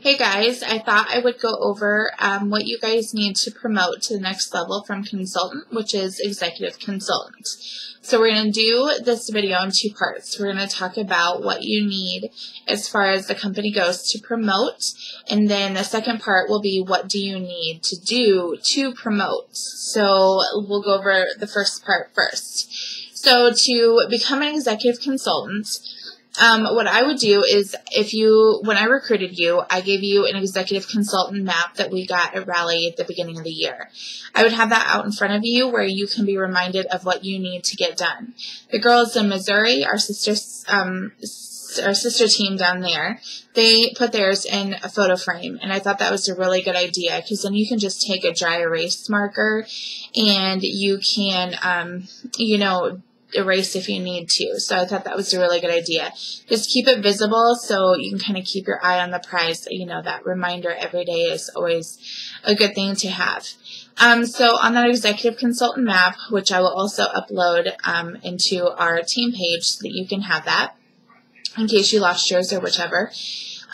Hey guys, I thought I would go over what you guys need to promote to the next level from consultant, which is executive consultant. So we're going to do this video in two parts. We're going to talk about what you need as far as the company goes to promote, and then the second part will be what do you need to do to promote. So we'll go over the first part first. So to become an executive consultant, what I would do is when I recruited you, I gave you an executive consultant map that we got at Rally at the beginning of the year. I would have that out in front of you where you can be reminded of what you need to get done. The girls in Missouri, our sister team down there, they put theirs in a photo frame, and I thought that was a really good idea because then you can just take a dry erase marker and you can, erase if you need to. So I thought that was a really good idea. Just keep it visible so you can kind of keep your eye on the prize. That reminder every day is always a good thing to have. So on that executive consultant map, which I will also upload into our team page so that you can have that in case you lost yours or whichever.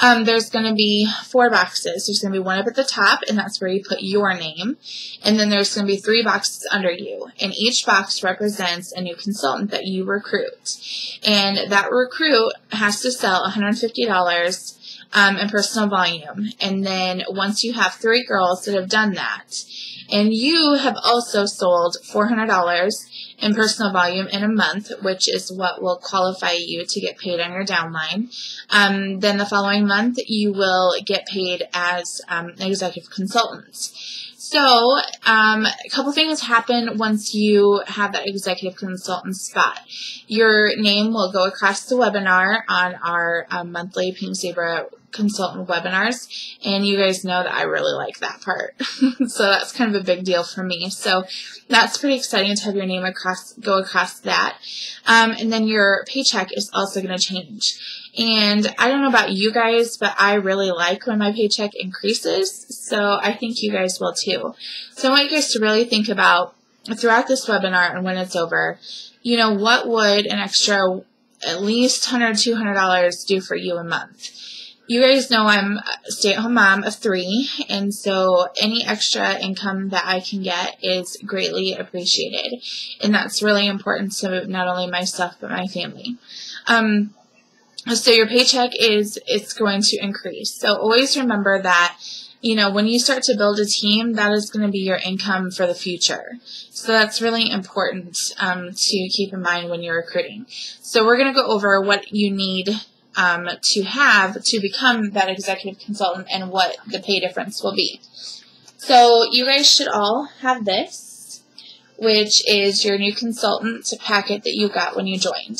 There's going to be 4 boxes. There's going to be one up at the top, and that's where you put your name. And then there's going to be 3 boxes under you. And each box represents a new consultant that you recruit. And that recruit has to sell $150 in personal volume. And then once you have 3 girls that have done that, and you have also sold $400 in personal volume in a month, which is what will qualify you to get paid on your downline. Then the following month, you will get paid as an executive consultant. So a couple things happen once you have that executive consultant spot. Your name will go across the webinar on our monthly Pink Zebra consultant webinars, and you guys know that I really like that part. So that's kind of a big deal for me. So that's pretty exciting to have your name go across that. And then your paycheck is also going to change. And I don't know about you guys, but I really like when my paycheck increases. So I think you guys will too. So I want you guys to really think about throughout this webinar and when it's over, what would an extra at least $100, $200 do for you a month? You guys know I'm a stay-at-home mom of 3, and so any extra income that I can get is greatly appreciated. And that's really important to not only myself, but my family. So your paycheck it's going to increase. So always remember that, when you start to build a team, that is going to be your income for the future. So that's really important to keep in mind when you're recruiting. So we're going to go over what you need to have to become that executive consultant and what the pay difference will be. So you guys should all have this, which is your new consultant packet that you got when you joined.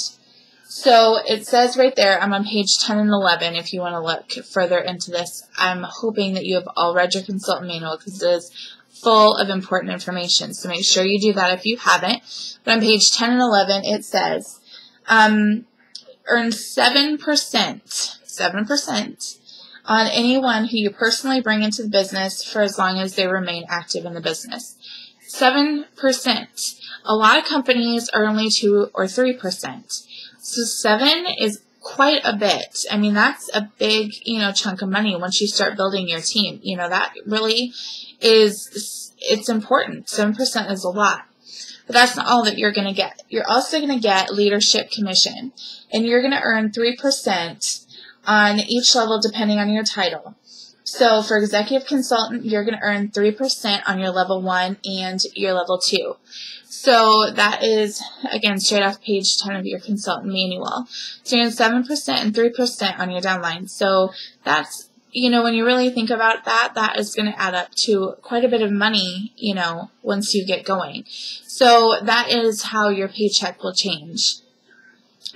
So it says right there, I'm on page 10 and 11 if you want to look further into this. I'm hoping that you have all read your consultant manual because it is full of important information. So make sure you do that if you haven't. But on page 10 and 11 it says, earn 7% on anyone who you personally bring into the business for as long as they remain active in the business. 7%. A lot of companies are only 2 or 3%. So 7 is quite a bit. I mean, that's a big, chunk of money once you start building your team. That really it's important. 7% is a lot. But that's not all that you're going to get. You're also going to get leadership commission. And you're going to earn 3% on each level depending on your title. So for executive consultant, you're going to earn 3% on your level 1 and your level 2. So that is, again, straight off page 10 of your consultant manual. So you're going 7% and 3% on your downline. So that's, when you really think about that, that is going to add up to quite a bit of money, once you get going. So that is how your paycheck will change.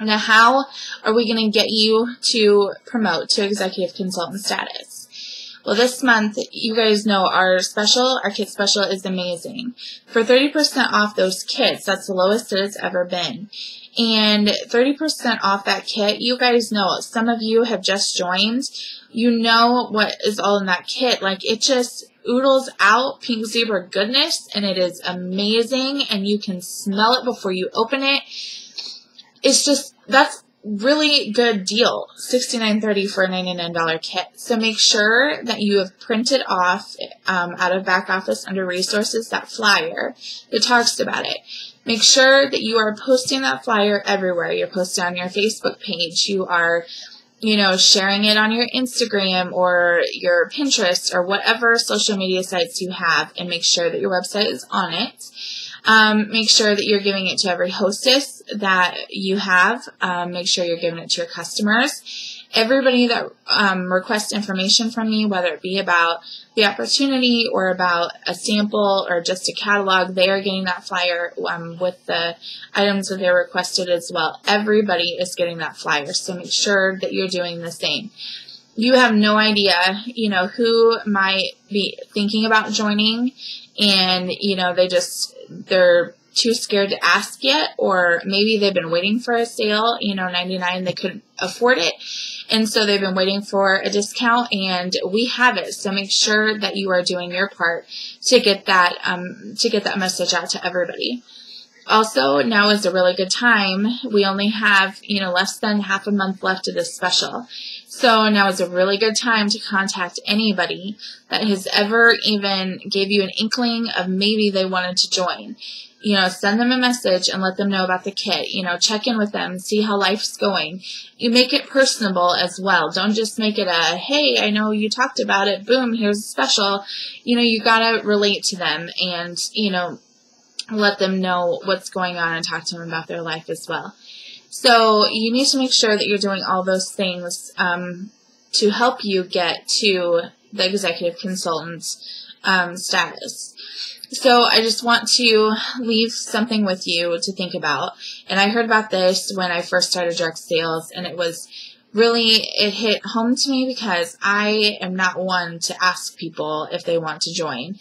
Now, how are we going to get you to promote to executive consultant status? Well, this month, you guys know our kit special is amazing. For 30% off those kits, that's the lowest that it's ever been. And 30% off that kit, you guys know, some of you have just joined. You know what is all in that kit. Like, it just oodles out Pink Zebra goodness, and it is amazing, and you can smell it before you open it. It's just, really good deal, $69.30 for a $99 kit. So make sure that you have printed off out of back office under resources that flyer that talks about it. Make sure that you are posting that flyer everywhere. You're posting on your Facebook page. You are, sharing it on your Instagram or your Pinterest or whatever social media sites you have, and make sure that your website is on it. Make sure that you're giving it to every hostess that you have. Make sure you're giving it to your customers. Everybody that requests information from me, whether it be about the opportunity or about a sample or just a catalog, they are getting that flyer with the items that they requested as well. Everybody is getting that flyer, so make sure that you're doing the same. You have no idea, who might be thinking about joining, and, they're too scared to ask yet, or maybe they've been waiting for a sale, 99, they couldn't afford it, and so they've been waiting for a discount, and we have it. So make sure that you are doing your part to get that message out to everybody. Also, now is a really good time. We only have, less than half a month left of this special. So now is a really good time to contact anybody that has ever even gave you an inkling of maybe they wanted to join. Send them a message and let them know about the kit. Check in with them, see how life's going. You make it personable as well. Don't just make it a, hey, I know you talked about it. Boom, here's a special. You got to relate to them and, let them know what's going on and talk to them about their life as well. So you need to make sure that you're doing all those things to help you get to the executive consultant status. So I just want to leave something with you to think about. And I heard about this when I first started direct sales, and it hit home to me because I am not one to ask people if they want to join.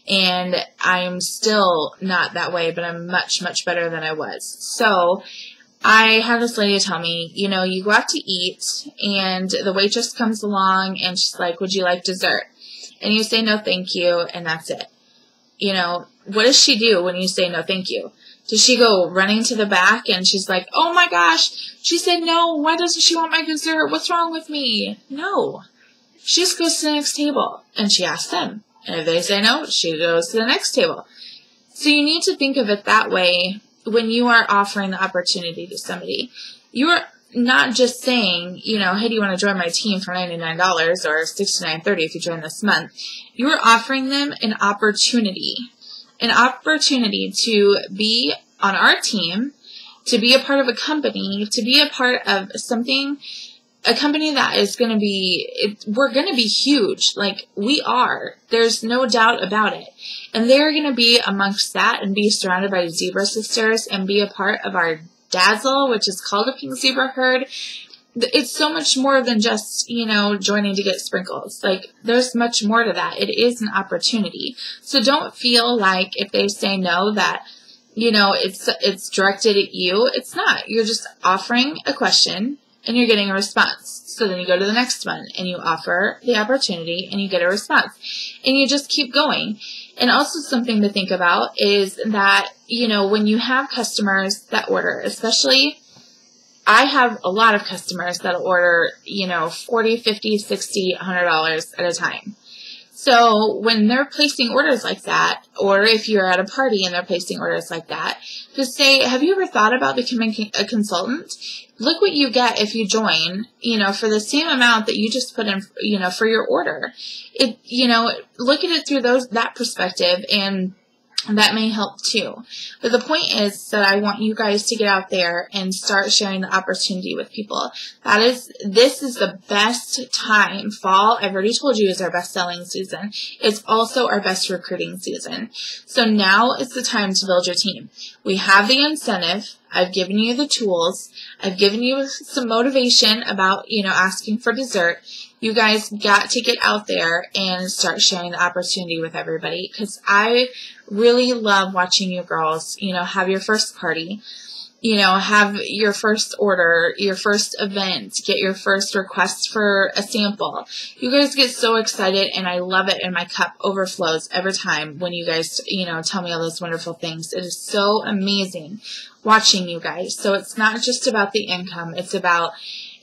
And I'm still not that way, but I'm much, much better than I was. So I had this lady tell me, you go out to eat and the waitress comes along and she's like, would you like dessert? And you say, no, thank you. And that's it. What does she do when you say no, thank you? Does she go running to the back and she's like, oh my gosh, she said no, why doesn't she want my dessert? What's wrong with me? No. She just goes to the next table and she asks them. And if they say no, she goes to the next table. So you need to think of it that way when you are offering the opportunity to somebody. You are not just saying, hey, do you want to join my team for $99 or $69.30 if you join this month? You are offering them an opportunity to be on our team, to be a part of a company, to be a part of something, a company that is going to be, we're going to be huge. Like we are. There's no doubt about it. And they're going to be amongst that and be surrounded by Zebra Sisters and be a part of our Dazzle, which is called a Pink Zebra Herd. It's so much more than just, joining to get sprinkles. Like, there's much more to that. It is an opportunity. So don't feel like if they say no that, it's directed at you. It's not. You're just offering a question and you're getting a response. So then you go to the next one and you offer the opportunity and you get a response. And you just keep going. And also something to think about is that, when you have customers that order, especially I have a lot of customers that order, $40, $50, $60, $100 at a time. So when they're placing orders like that, or if you're at a party and they're placing orders like that, just say, have you ever thought about becoming a consultant? Look what you get if you join, for the same amount that you just put in, for your order. Look at it through that perspective, and that may help too. But the point is that I want you guys to get out there and start sharing the opportunity with people. This is the best time. Fall, I've already told you, is our best selling season. It's also our best recruiting season. So now is the time to build your team. We have the incentive. I've given you the tools. I've given you some motivation about, asking for dessert. You guys got to get out there and start sharing the opportunity with everybody, because I really love watching you girls, have your first party. you know, have your first order, your first event, get your first request for a sample. You guys get so excited, and I love it, and my cup overflows every time when you guys, you know, tell me all those wonderful things. It is so amazing watching you guys. So it's not just about the income. It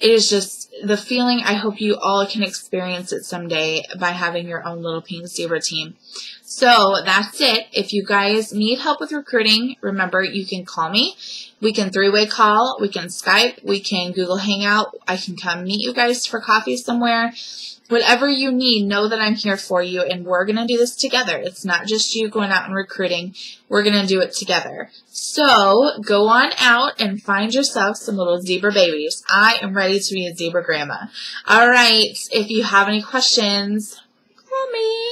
is just the feeling. I hope you all can experience it someday by having your own little pink zebra team. So that's it. If you guys need help with recruiting, remember, you can call me. We can three-way call. We can Skype. We can Google Hangout. I can come meet you guys for coffee somewhere. Whatever you need, know that I'm here for you, and we're going to do this together. It's not just you going out and recruiting. We're going to do it together. So go on out and find yourself some little zebra babies. I am ready to be a zebra grandma. All right. If you have any questions, call me.